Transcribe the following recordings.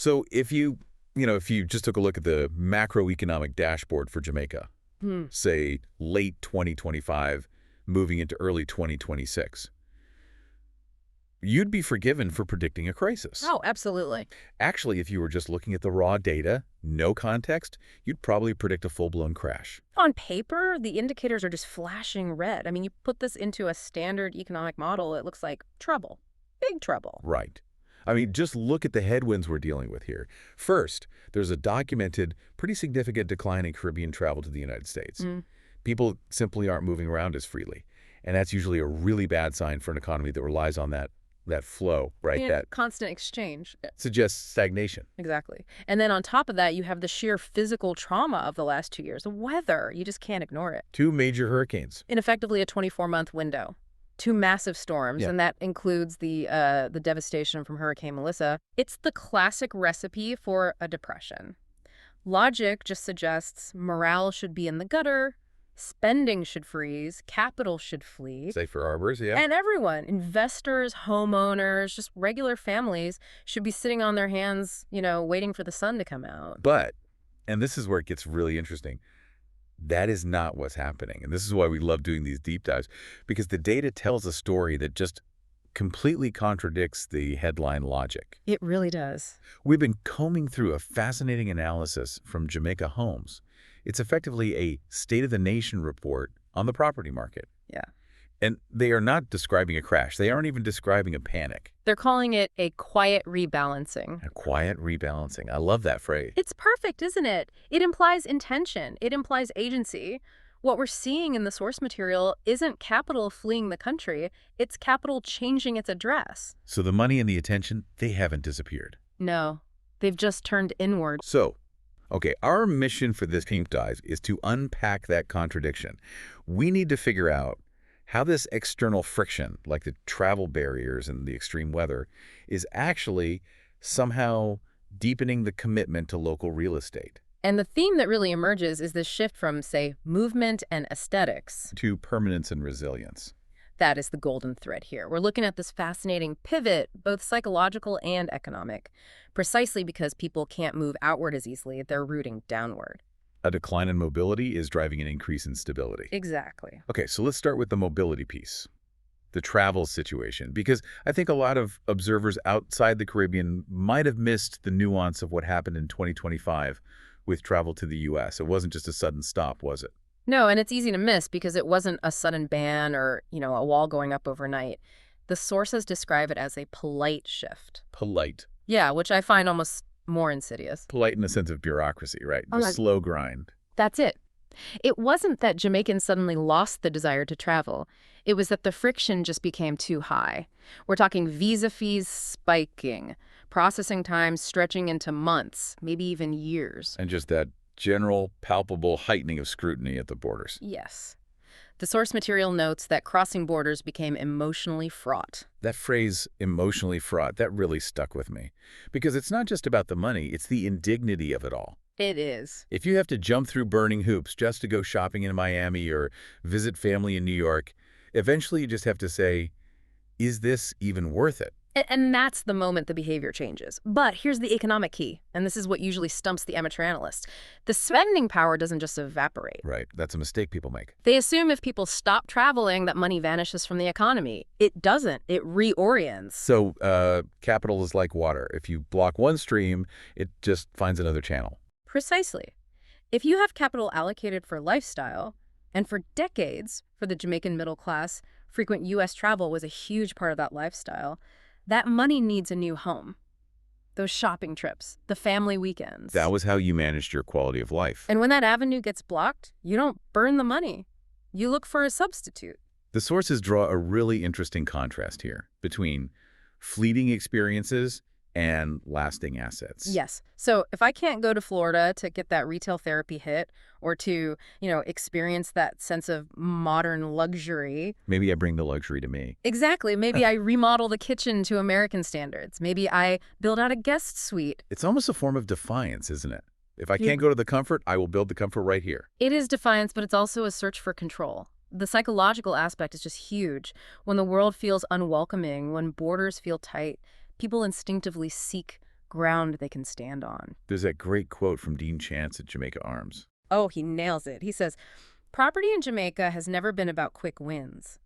So if you just took a look at the macroeconomic dashboard for Jamaica, say late 2025, moving into early 2026, you'd be forgiven for predicting a crisis. Oh, absolutely. Actually, if you were just looking at the raw data, no context, you'd probably predict a full-blown crash. On paper, the indicators are just flashing red. I mean, you put this into a standard economic model, it looks like trouble. Big trouble. Right. I mean, just look at the headwinds we're dealing with here. First, there's a documented, pretty significant decline in Caribbean travel to the United States. People simply aren't moving around as freely. And that's usually a really bad sign for an economy that relies on that flow, right? And That constant exchange. suggests stagnation. Exactly. And then on top of that, you have the sheer physical trauma of the last 2 years. The weather, you just can't ignore it. 2 major hurricanes. In effectively a 24-month window. 2 massive storms, and that includes the devastation from Hurricane Melissa. It's the classic recipe for a depression. Logic just suggests morale should be in the gutter, spending should freeze, capital should flee. Safer harbors, yeah. And everyone, investors, homeowners, just regular families, should be sitting on their hands, waiting for the sun to come out. But, and this is where it gets really interesting, that is not what's happening. And this is why we love doing these deep dives, because the data tells a story that just completely contradicts the headline logic. It really does. We've been combing through a fascinating analysis from Jamaica Homes. It's effectively a state-of-the-nation report on the property market. Yeah. And they are not describing a crash. They aren't even describing a panic. They're calling it a quiet rebalancing. A quiet rebalancing. I love that phrase. It's perfect, isn't it? It implies intention. It implies agency. What we're seeing in the source material isn't capital fleeing the country. It's capital changing its address. So the money and the attention, they haven't disappeared. No, they've just turned inward. So, okay, our mission for this deep dive is to unpack that contradiction. We need to figure out how this external friction, like the travel barriers and the extreme weather, is actually somehow deepening the commitment to local real estate. And the theme that really emerges is this shift from, say, movement and aesthetics to permanence and resilience. That is the golden thread here. We're looking at this fascinating pivot, both psychological and economic, precisely because people can't move outward as easily. They're rooting downward. A decline in mobility is driving an increase in stability. Exactly. Okay, so let's start with the mobility piece, the travel situation, because I think a lot of observers outside the Caribbean might have missed the nuance of what happened in 2025 with travel to the U.S. It wasn't just a sudden stop, was it? No, and it's easy to miss because it wasn't a sudden ban or, a wall going up overnight. The sources describe it as a polite shift. Polite. Yeah, which I find almost more insidious. Polite in the sense of bureaucracy, right? The slow grind. That's it. It wasn't that Jamaicans suddenly lost the desire to travel. It was that the friction just became too high. We're talking visa fees spiking, processing times stretching into months, maybe even years. And just that general, palpable heightening of scrutiny at the borders. Yes. The source material notes that crossing borders became emotionally fraught. That phrase, emotionally fraught, that really stuck with me. Because it's not just about the money, it's the indignity of it all. It is. If you have to jump through burning hoops just to go shopping in Miami or visit family in New York, eventually you just have to say, is this even worth it? And that's the moment the behavior changes. But here's the economic key, and this is what usually stumps the amateur analyst. The spending power doesn't just evaporate. Right. That's a mistake people make. They assume if people stop traveling, that money vanishes from the economy. It doesn't. It reorients. So capital is like water. If you block one stream, it just finds another channel. Precisely. If you have capital allocated for lifestyle, and for decades, for the Jamaican middle class, frequent U.S. travel was a huge part of that lifestyle, that money needs a new home. Those shopping trips, the family weekends. That was how you managed your quality of life. And when that avenue gets blocked, you don't burn the money. You look for a substitute. The sources draw a really interesting contrast here between fleeting experiences and lasting assets. Yes. So if I can't go to Florida to get that retail therapy hit or to, experience that sense of modern luxury. Maybe I bring the luxury to me. Exactly. Maybe I remodel the kitchen to American standards. Maybe I build out a guest suite. It's almost a form of defiance, isn't it? If I can't go to the comfort, I will build the comfort right here. It is defiance, but it's also a search for control. The psychological aspect is just huge. When the world feels unwelcoming, when borders feel tight, people instinctively seek ground they can stand on. There's that great quote from Dean Chance at Jamaica Arms. Oh, he nails it. He says, property in Jamaica has never been about quick wins.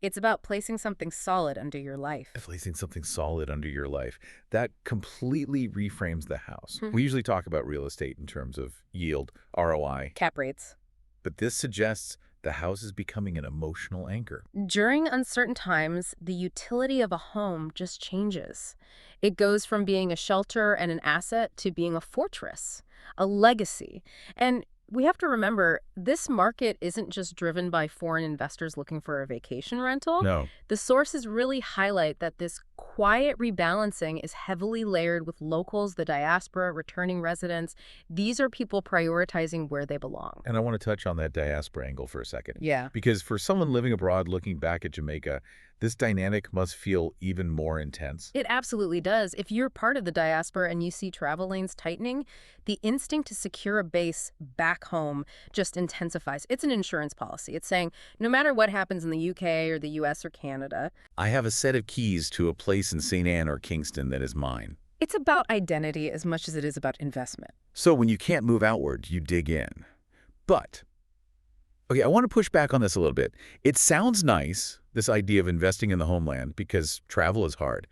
It's about placing something solid under your life. Placing something solid under your life. That completely reframes the house. We usually talk about real estate in terms of yield, ROI. Cap rates. But this suggests the house is becoming an emotional anchor. During uncertain times, the utility of a home just changes. It goes from being a shelter and an asset to being a fortress, a legacy. And we have to remember, this market isn't just driven by foreign investors looking for a vacation rental. No. The sources really highlight that this quiet rebalancing is heavily layered with locals, the diaspora, returning residents. These are people prioritizing where they belong. And I want to touch on that diaspora angle for a second. Yeah. Because for someone living abroad looking back at Jamaica, this dynamic must feel even more intense. It absolutely does. If you're part of the diaspora and you see travel lanes tightening, the instinct to secure a base back home just intensifies. It's an insurance policy. It's saying, no matter what happens in the UK or the US or Canada, I have a set of keys to a place in St. Anne or Kingston that is mine. it's about identity as much as it is about investment. So when you can't move outward, you dig in. But, okay, I want to push back on this a little bit. It sounds nice, this idea of investing in the homeland, because travel is hard.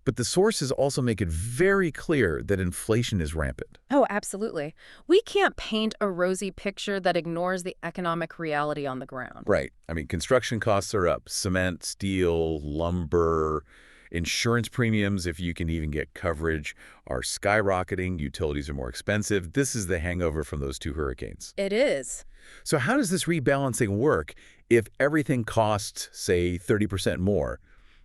But the sources also make it very clear that inflation is rampant. Oh, absolutely. We can't paint a rosy picture that ignores the economic reality on the ground. Right. I mean, construction costs are up. Cement, steel, lumber, insurance premiums, if you can even get coverage, are skyrocketing. Utilities are more expensive. This is the hangover from those two hurricanes. It is. So how does this rebalancing work if everything costs, say, 30% more?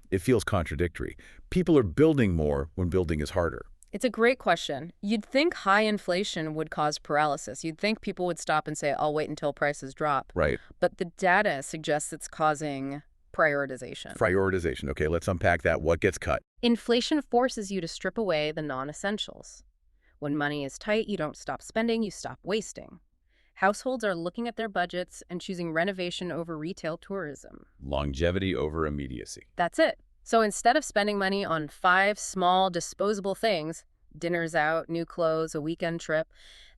It feels contradictory. People are building more when building is harder. It's a great question. You'd think high inflation would cause paralysis. You'd think people would stop and say, I'll wait until prices drop. Right. But the data suggests it's causing prioritization. Prioritization. Okay, let's unpack that. What gets cut? Inflation forces you to strip away the non-essentials. When money is tight, you don't stop spending, you stop wasting. Households are looking at their budgets and choosing renovation over retail tourism. Longevity over immediacy. That's it. So instead of spending money on 5 small disposable things, dinners out, new clothes, a weekend trip,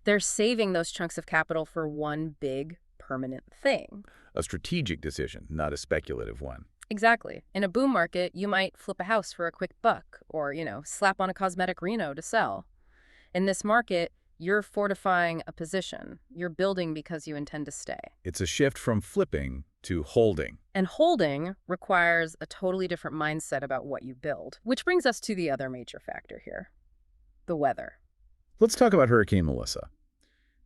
they're saving those chunks of capital for one big, permanent thing. A strategic decision, not a speculative one. Exactly. In a boom market, you might flip a house for a quick buck or, slap on a cosmetic reno to sell. In this market, you're fortifying a position. You're building because you intend to stay. It's a shift from flipping to holding. And holding requires a totally different mindset about what you build, which brings us to the other major factor here, the weather. Let's talk about Hurricane Melissa.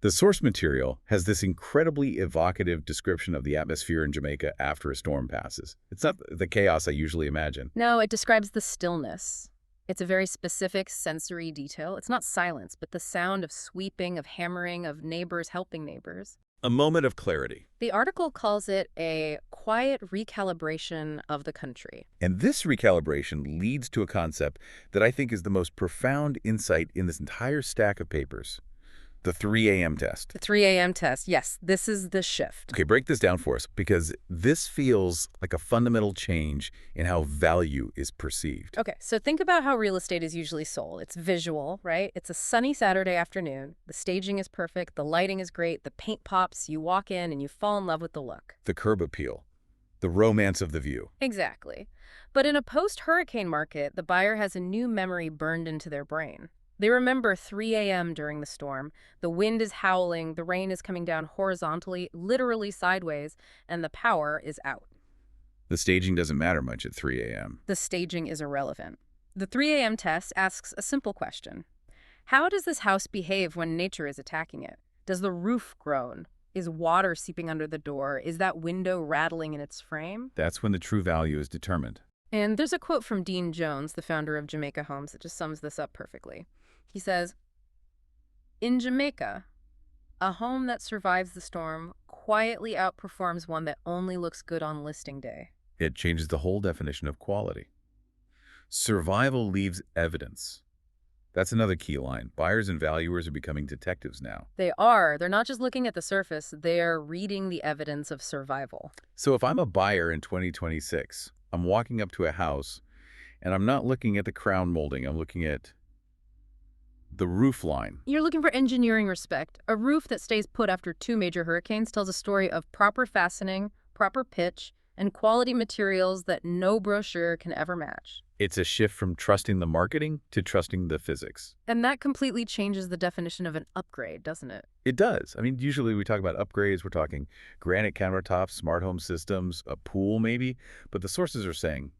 The source material has this incredibly evocative description of the atmosphere in Jamaica after a storm passes. It's not the chaos I usually imagine. No, it describes the stillness. It's a very specific sensory detail. It's not silence, but the sound of sweeping, of hammering, of neighbors helping neighbors. A moment of clarity. The article calls it a quiet recalibration of the country. And this recalibration leads to a concept that I think is the most profound insight in this entire stack of papers. The 3 a.m. test. The 3 a.m. test. Yes, this is the shift. Okay, break this down for us, because this feels like a fundamental change in how value is perceived. Okay, so think about how real estate is usually sold. It's visual, right? It's a sunny Saturday afternoon. The staging is perfect. The lighting is great. The paint pops. You walk in and you fall in love with the look. The curb appeal. The romance of the view. Exactly. But in a post-hurricane market, the buyer has a new memory burned into their brain. They remember 3 a.m. during the storm. The wind is howling, the rain is coming down horizontally, literally sideways, and the power is out. The staging doesn't matter much at 3 a.m. The staging is irrelevant. The 3 a.m. test asks a simple question. How does this house behave when nature is attacking it? Does the roof groan? Is water seeping under the door? Is that window rattling in its frame? That's when the true value is determined. And there's a quote from Dean Jones, the founder of Jamaica Homes, that just sums this up perfectly. He says, in Jamaica, a home that survives the storm quietly outperforms one that only looks good on listing day. It changes the whole definition of quality. Survival leaves evidence. That's another key line. Buyers and valuers are becoming detectives now. They are. They're not just looking at the surface. They're reading the evidence of survival. So if I'm a buyer in 2026, I'm walking up to a house, and I'm not looking at the crown molding. I'm looking at The roof line. You're looking for engineering respect. A roof that stays put after 2 major hurricanes tells a story of proper fastening, proper pitch, and quality materials that no brochure can ever match. It's a shift from trusting the marketing to trusting the physics. And that completely changes the definition of an upgrade, doesn't it? It does. I mean, usually we talk about upgrades, we're talking granite countertops, smart home systems, a pool maybe, but the sources are saying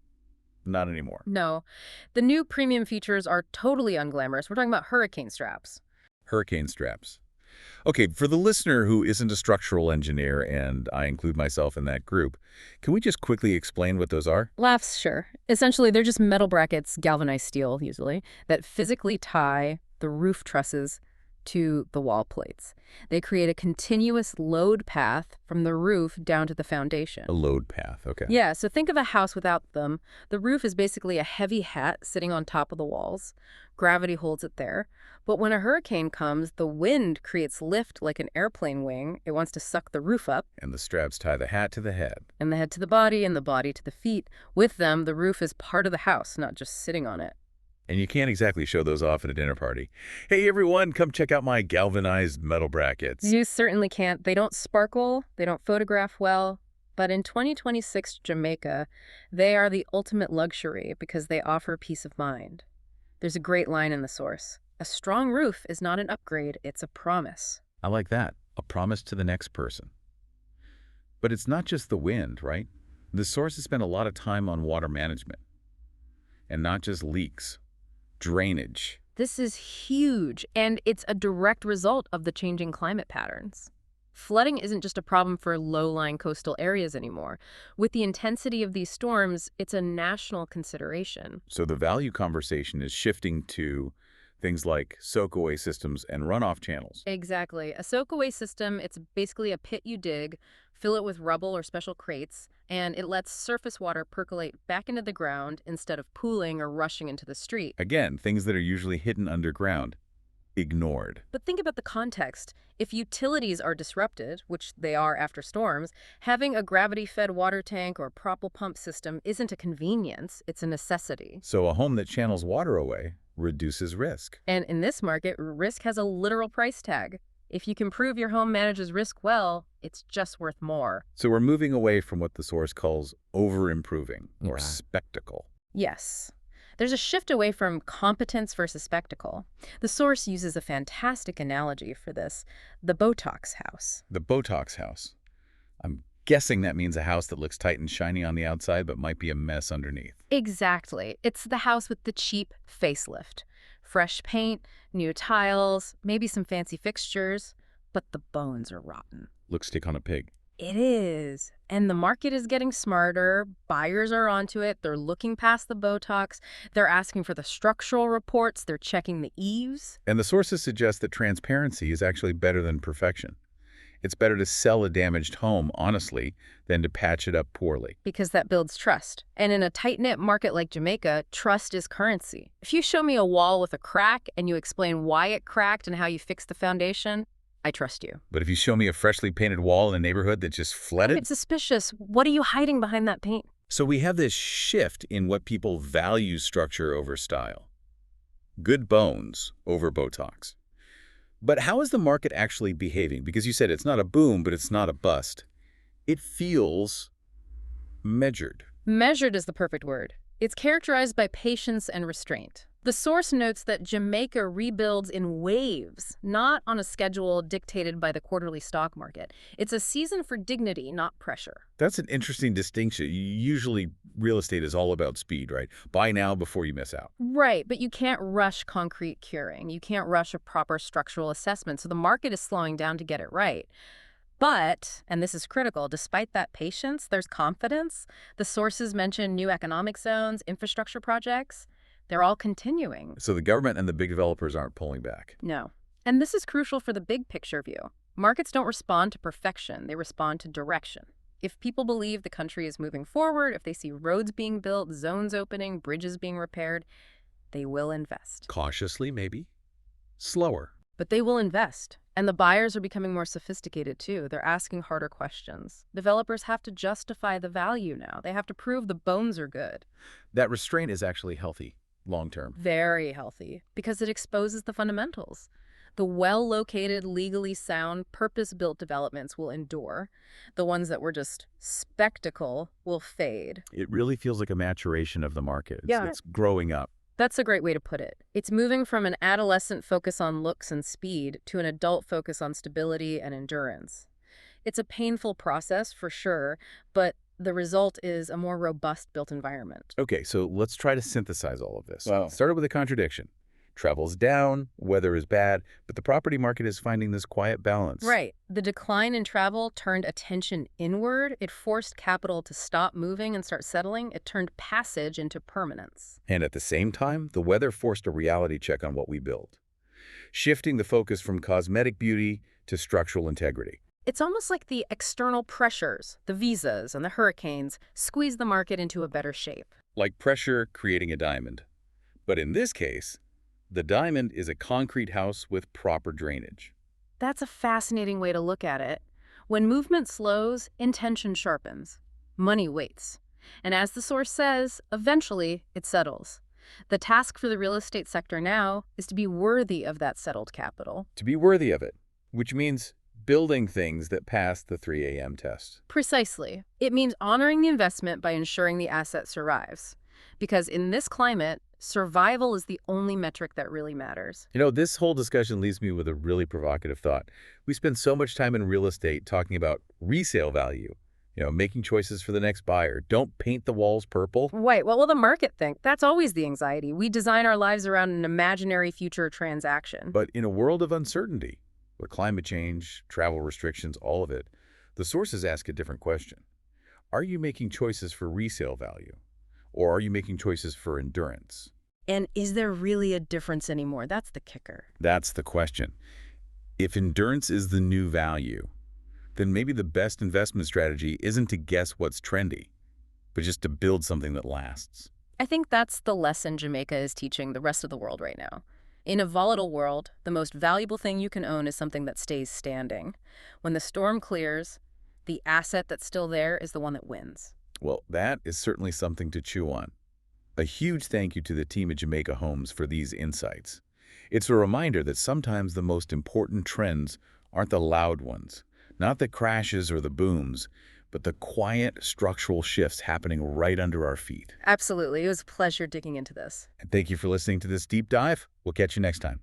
not anymore. No. The new premium features are totally unglamorous. We're talking about hurricane straps. Hurricane straps. Okay, for the listener who isn't a structural engineer, and I include myself in that group, can we just quickly explain what those are? Laughs, sure. Essentially, they're just metal brackets, galvanized steel usually, that physically tie the roof trusses to the wall plates. They create a continuous load path from the roof down to the foundation. A load path, okay. Yeah, so think of a house without them. The roof is basically a heavy hat sitting on top of the walls. Gravity holds it there. But when a hurricane comes, the wind creates lift like an airplane wing. It wants to suck the roof up. And the straps tie the hat to the head. And the head to the body, and the body to the feet. With them, the roof is part of the house, not just sitting on it. And you can't exactly show those off at a dinner party. Hey, everyone, come check out my galvanized metal brackets. You certainly can't. They don't sparkle, they don't photograph well. But in 2026 Jamaica, they are the ultimate luxury because they offer peace of mind. There's a great line in the source. A strong roof is not an upgrade, it's a promise. I like that. A promise to the next person. But it's not just the wind, right? The source has spent a lot of time on water management. And not just leaks. Drainage. This is huge, and it's a direct result of the changing climate patterns. Flooding isn't just a problem for low-lying coastal areas anymore. With the intensity of these storms, it's a national consideration. So the value conversation is shifting to things like soak-away systems and runoff channels. Exactly. A soak-away system, it's basically a pit you dig, fill it with rubble or special crates, and it lets surface water percolate back into the ground instead of pooling or rushing into the street. Again, things that are usually hidden underground, ignored. But think about the context. If utilities are disrupted, which they are after storms, having a gravity-fed water tank or propel pump system isn't a convenience, it's a necessity. So a home that channels water away reduces risk. And in this market, risk has a literal price tag. If you can prove your home manages risk well, it's just worth more. So we're moving away from what the source calls over-improving or Yeah. spectacle. Yes. There's a shift away from competence versus spectacle. The source uses a fantastic analogy for this, the Botox house. The Botox house. I'm guessing that means a house that looks tight and shiny on the outside but might be a mess underneath. Exactly. It's the house with the cheap facelift. Fresh paint, new tiles, maybe some fancy fixtures, but the bones are rotten. Looks stick on a pig. It is. And the market is getting smarter. Buyers are onto it. They're looking past the Botox. They're asking for the structural reports. They're checking the eaves. And the sources suggest that transparency is actually better than perfection. It's better to sell a damaged home honestly than to patch it up poorly. Because that builds trust. And in a tight-knit market like Jamaica, trust is currency. If you show me a wall with a crack and you explain why it cracked and how you fixed the foundation, I trust you. But if you show me a freshly painted wall in a neighborhood that just flooded... It's suspicious. What are you hiding behind that paint? So we have this shift in what people value structure over style. Good bones over Botox. But how is the market actually behaving? Because you said it's not a boom, but it's not a bust. It feels measured. Measured is the perfect word. It's characterized by patience and restraint. The source notes that Jamaica rebuilds in waves, not on a schedule dictated by the quarterly stock market. It's a season for dignity, not pressure. That's an interesting distinction. Usually real estate is all about speed, right? Buy now before you miss out. Right, but you can't rush concrete curing. You can't rush a proper structural assessment, so the market is slowing down to get it right. But, and this is critical, despite that patience, there's confidence. The sources mention new economic zones, infrastructure projects. They're all continuing. So the government and the big developers aren't pulling back. No. And this is crucial for the big picture view. Markets don't respond to perfection, they respond to direction. If people believe the country is moving forward, if they see roads being built, zones opening, bridges being repaired, they will invest. Cautiously, maybe. Slower. But they will invest. And the buyers are becoming more sophisticated too. They're asking harder questions. Developers have to justify the value now. They have to prove the bones are good. That restraint is actually healthy. long-term? Very healthy, because it exposes the fundamentals. The well-located, legally sound, purpose-built developments will endure. The ones that were just spectacle will fade. It really feels like a maturation of the market. Yeah. It's growing up. That's a great way to put it. It's moving from an adolescent focus on looks and speed to an adult focus on stability and endurance. It's a painful process, for sure, but the result is a more robust built environment. Okay, so let's try to synthesize all of this. Wow. Started with a contradiction. Travel's down, weather is bad, but the property market is finding this quiet balance. Right. The decline in travel turned attention inward. It forced capital to stop moving and start settling. It turned passage into permanence. And at the same time, the weather forced a reality check on what we build, shifting the focus from cosmetic beauty to structural integrity. It's almost like the external pressures, the visas and the hurricanes, squeeze the market into a better shape. Like pressure creating a diamond. But in this case, the diamond is a concrete house with proper drainage. That's a fascinating way to look at it. When movement slows, intention sharpens. Money waits. And as the source says, eventually it settles. The task for the real estate sector now is to be worthy of that settled capital. To be worthy of it, which means building things that pass the 3 a.m. test. Precisely. It means honoring the investment by ensuring the asset survives. Because in this climate, survival is the only metric that really matters. You know, this whole discussion leaves me with a really provocative thought. We spend so much time in real estate talking about resale value, making choices for the next buyer. Don't paint the walls purple. Wait, what will the market think? That's always the anxiety. We design our lives around an imaginary future transaction. But in a world of uncertainty, with climate change, travel restrictions, all of it, the sources ask a different question. Are you making choices for resale value? Or are you making choices for endurance? And is there really a difference anymore? That's the kicker. That's the question. If endurance is the new value, then maybe the best investment strategy isn't to guess what's trendy, but just to build something that lasts. I think that's the lesson Jamaica is teaching the rest of the world right now. In a volatile world, the most valuable thing you can own is something that stays standing. When the storm clears, the asset that's still there is the one that wins. Well, that is certainly something to chew on. A huge thank you to the team at Jamaica Homes for these insights. It's a reminder that sometimes the most important trends aren't the loud ones, not the crashes or the booms, but the quiet structural shifts happening right under our feet. Absolutely. It was a pleasure digging into this. And thank you for listening to this deep dive. We'll catch you next time.